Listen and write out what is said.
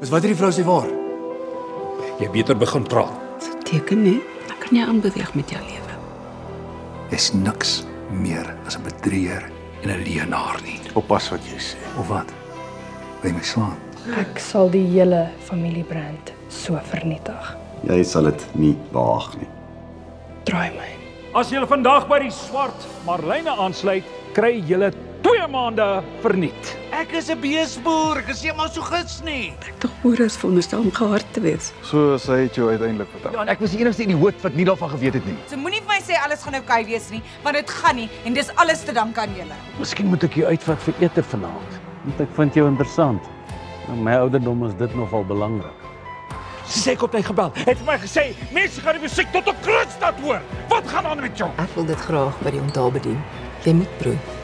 Is wat hierdie vrou sê waar? Jy beter begin praat. Dis 'n teken, né? Dan kan jy aanbeweeg met jou lewe. Is niks meer as 'n bedrieger en 'n leienaar nie. Oppas wat jy sê. Of wat? Wil jy my slaan? Ek sal die hele familiebrand so vernietig. Jy sal dit nie waag nie. Draai my. As julle vandag by die swart marlyne aansluit, kry julle 2 maande verniet. Ek is 'n beesboer, ek is nie masogis nie. Tog boere is veronderstel om gehard te wees. So sy het jou uiteindelik vertel. Ek was die enigste idioot wat nie daarvan geweet het nie. So moenie vir my sê alles gaan oukei wees nie, want dit gaan nie en dis alles te danke aan julle. Miskien moet ek jou uitvat vir ete vanaand. Want ek vind jou interessant. In my ouderdom is dit nogal belangrik. Sy sê ek op my gebel. Het vir my gesê, mense gaan die musiek tot 'n Kroonstad hoor. Wat gaan aan met jou? Ek wil dit graag by die onthaal bedien. Jy moet proe.